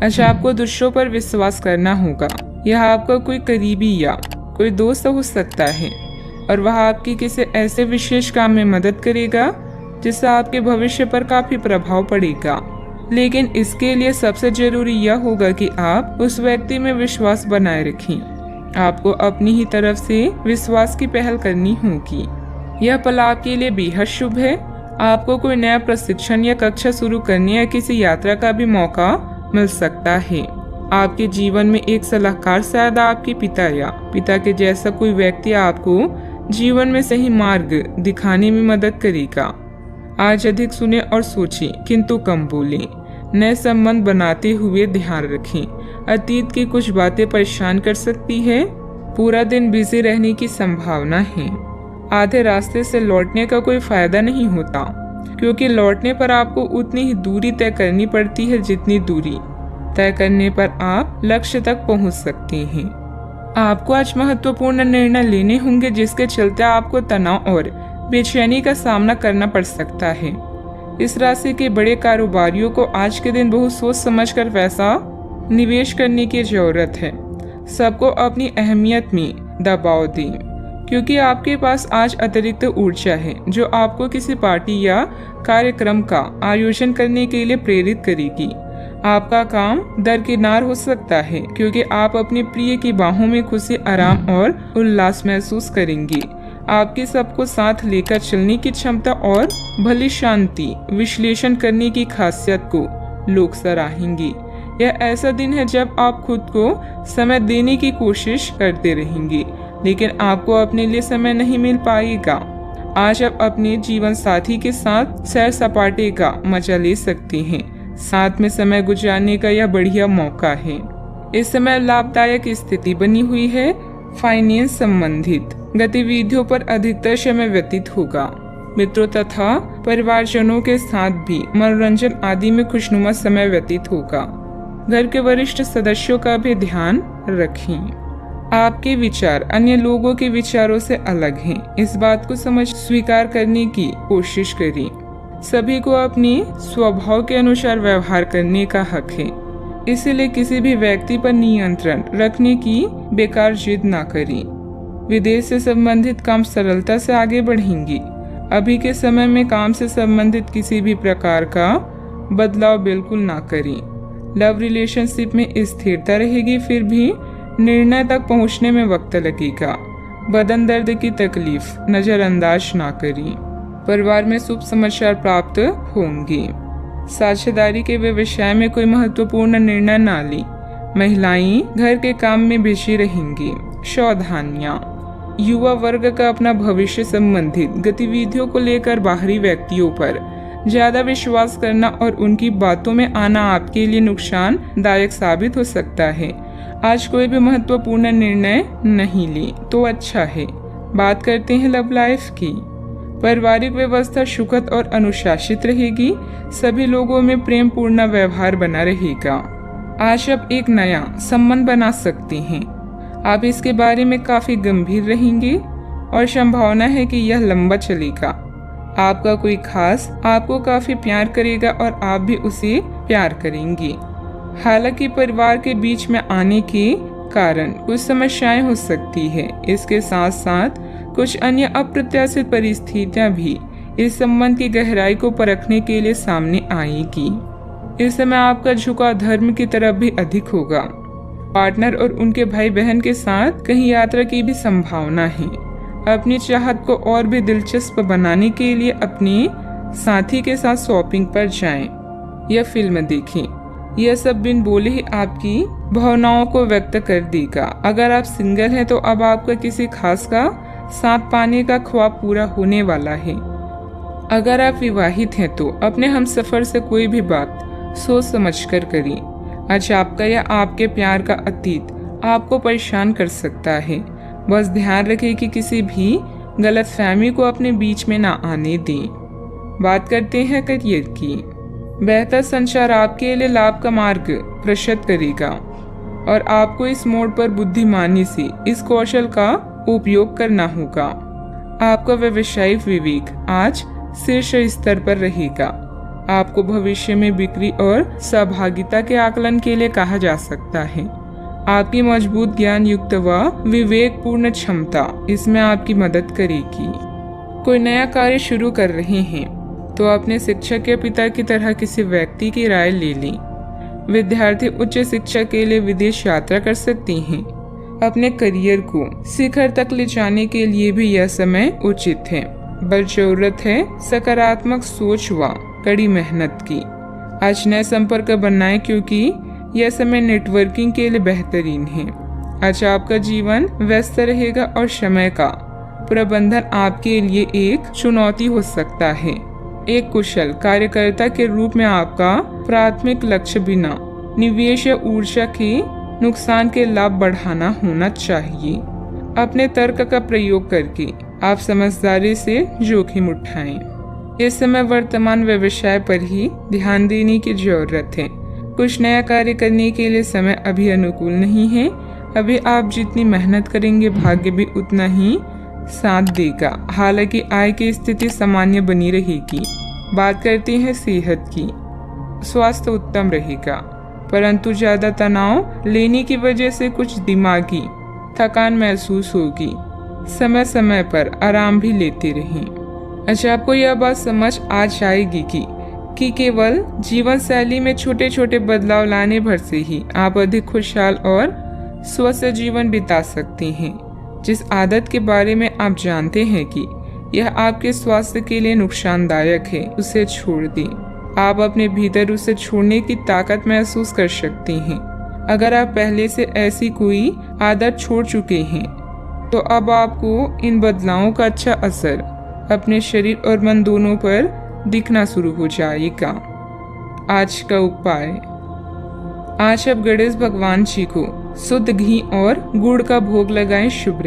अच्छा, आपको दूसरों पर विश्वास करना होगा। यह आपका कोई करीबी या कोई दोस्त हो सकता है और वह आपकी किसी ऐसे विशेष काम में मदद करेगा जिससे आपके भविष्य पर काफी प्रभाव पड़ेगा। लेकिन इसके लिए सबसे जरूरी यह होगा कि आप उस व्यक्ति में विश्वास बनाए रखें। आपको अपनी ही तरफ से विश्वास की पहल करनी होगी। यह पल आपके लिए बेहद शुभ है। आपको कोई नया प्रशिक्षण या कक्षा शुरू करने या किसी यात्रा का भी मौका मिल सकता है। आपके जीवन में एक सलाहकार, शायद आपके पिता या पिता के जैसा कोई व्यक्ति आपको जीवन में सही मार्ग दिखाने में मदद करेगा। आज अधिक सुने और सोचें, किंतु कम बोलें। नए संबंध बनाते हुए ध्यान रखें, अतीत की कुछ बातें परेशान कर सकती है। पूरा दिन बिजी रहने की संभावना है। आधे रास्ते से लौटने का कोई फायदा नहीं होता, क्योंकि लौटने पर आपको उतनी ही दूरी तय करनी पड़ती है जितनी दूरी तय करने पर आप लक्ष्य तक पहुंच सकते हैं। आपको आज महत्वपूर्ण निर्णय लेने होंगे जिसके चलते आपको तनाव और बेचैनी का सामना करना पड़ सकता है। इस राशि के बड़े कारोबारियों को आज के दिन बहुत सोच समझकर पैसा निवेश करने की जरूरत है। सबको अपनी अहमियत में दबाव दें, क्योंकि आपके पास आज अतिरिक्त ऊर्जा है जो आपको किसी पार्टी या कार्यक्रम का आयोजन करने के लिए प्रेरित करेगी। आपका काम दरकिनार हो सकता है, क्योंकि आप अपने प्रिय की बाहों में खुशी, आराम और उल्लास महसूस करेंगे। आपकी सबको साथ लेकर चलने की क्षमता और भली शांति विश्लेषण करने की खासियत को लोग सराहेंगे। यह ऐसा दिन है जब आप खुद को समय देने की कोशिश करते रहेंगे, लेकिन आपको अपने लिए समय नहीं मिल पाएगा। आज आप अपने जीवन साथी के साथ सैर सपाटे का मजा ले सकते हैं। साथ में समय गुजारने का यह बढ़िया मौका है। इस समय लाभदायक स्थिति बनी हुई है। फाइनेंस संबंधित गतिविधियों पर अधिकतर समय व्यतीत होगा। मित्रों तथा परिवारजनों के साथ भी मनोरंजन आदि में खुशनुमा समय व्यतीत होगा। घर के वरिष्ठ सदस्यों का भी ध्यान रखें। आपके विचार अन्य लोगों के विचारों से अलग हैं। इस बात को स्वीकार करने की कोशिश करें। सभी को अपने स्वभाव के अनुसार व्यवहार करने का हक है, इसलिए किसी भी व्यक्ति पर नियंत्रण रखने की बेकार जिद ना करें। विदेश से संबंधित काम सरलता से आगे बढ़ेंगे। अभी के समय में काम से संबंधित किसी भी प्रकार का बदलाव बिल्कुल ना करें। लव रिलेशनशिप में स्थिरता रहेगी, फिर भी निर्णय तक पहुंचने में वक्त लगेगा। बदन दर्द की तकलीफ नजरअंदाज ना करें। परिवार में शुभ समाचार प्राप्त होंगे। साझेदारी के व्यवसाय में कोई महत्वपूर्ण निर्णय ना लें। महिलाएं घर के काम में बिजी रहेंगी। सावधानियां। युवा वर्ग का अपना भविष्य संबंधित गतिविधियों को लेकर बाहरी व्यक्तियों पर ज्यादा विश्वास करना और उनकी बातों में आना आपके लिए नुकसानदायक साबित हो सकता है। आज कोई भी महत्वपूर्ण निर्णय नहीं ले तो अच्छा है। बात करते हैं लव लाइफ की। पारिवारिक व्यवस्था सुखद और अनुशासित रहेगी। सभी लोगों में प्रेम पूर्ण व्यवहार बना रहेगा। आज आप एक नया संबंध बना सकते हैं। आप इसके बारे में काफी गंभीर रहेंगे और संभावना है कि यह लंबा चलेगा। आपका कोई खास आपको काफी प्यार करेगा और आप भी उसे प्यार करेंगे। हालांकि परिवार के बीच में आने के कारण कुछ समस्याएं हो सकती है। इसके साथ साथ कुछ अन्य अप्रत्याशित परिस्थितियां भी इस संबंध की गहराई को परखने के लिए सामने आएगी। इस समय आपका झुकाव धर्म की तरफ भी अधिक होगा। पार्टनर और उनके भाई बहन के साथ कहीं यात्रा की भी संभावना है। अपनी चाहत को और भी दिलचस्प बनाने के लिए अपने साथी के साथ शॉपिंग पर जाएं या फिल्म देखें। यह सब बिन बोले ही आपकी भावनाओं को व्यक्त कर देगा। अगर आप सिंगल हैं तो अब आपका किसी खास का साथ पाने का ख्वाब पूरा होने वाला है। अगर आप विवाहित हैं तो अपने हमसफर से कोई भी बात सोच समझकर करें। आज आपका या आपके प्यार का अतीत आपको परेशान कर सकता है। बस ध्यान रखें कि किसी भी गलतफहमी को अपने बीच में ना आने दें। बात करते हैं करियर की। बेहतर संचार आपके लिए लाभ का मार्ग प्रशस्त करेगा और आपको इस मोड़ पर बुद्धिमानी से इस कौशल का उपयोग करना होगा। आपका व्यवसायिक विवेक आज शीर्ष स्तर पर रहेगा। आपको भविष्य में बिक्री और सहभागिता के आकलन के लिए कहा जा सकता है। आपकी मजबूत ज्ञान युक्त व विवेकपूर्ण क्षमता इसमें आपकी मदद करेगी। कोई नया कार्य शुरू कर रहे हैं तो अपने शिक्षक या पिता की तरह किसी व्यक्ति की राय ले लें। विद्यार्थी उच्च शिक्षा के लिए विदेश यात्रा कर सकती हैं। अपने करियर को शिखर तक ले जाने के लिए भी यह समय उचित है, बस जरूरत है सकारात्मक सोच व कड़ी मेहनत की। आज नए संपर्क बनाएं क्योंकि यह समय नेटवर्किंग के लिए बेहतरीन है। आज आपका जीवन व्यस्त रहेगा और समय का प्रबंधन आपके लिए एक चुनौती हो सकता है। एक कुशल कार्यकर्ता के रूप में आपका प्राथमिक लक्ष्य बिना निवेश या ऊर्जा के नुकसान के लाभ बढ़ाना होना चाहिए। अपने तर्क का प्रयोग करके आप समझदारी से जोखिम उठाएं। इस समय वर्तमान व्यवसाय पर ही ध्यान देने की जरूरत है। कुछ नया कार्य करने के लिए समय अभी अनुकूल नहीं है। अभी आप जितनी मेहनत करेंगे भाग्य भी उतना ही साथ देगा। हालांकि आय की स्थिति सामान्य बनी रहेगी। बात करते हैं सेहत की। स्वास्थ्य उत्तम रहेगा, परंतु ज्यादा तनाव लेने की वजह से कुछ दिमागी थकान महसूस होगी। समय समय पर आराम भी लेते रहें। अच्छा, आपको यह बात समझ आ जाएगी कि केवल जीवन शैली में छोटे छोटे बदलाव लाने भर से ही आप अधिक खुशहाल और स्वस्थ जीवन बिता सकते हैं। जिस आदत के बारे में आप जानते हैं कि यह आपके स्वास्थ्य के लिए नुकसानदायक है, उसे छोड़ दें। आप अपने भीतर उसे छोड़ने की ताकत महसूस कर सकते हैं। अगर आप पहले से ऐसी कोई आदत छोड़ चुके हैं तो अब आपको इन बदलावों का अच्छा असर अपने शरीर और मन दोनों पर दिखना शुरू हो जाएगा। आज का उपाय। आज आप गणेश भगवान जी को शुद्ध घी और गुड़ का भोग लगाएं। शुभ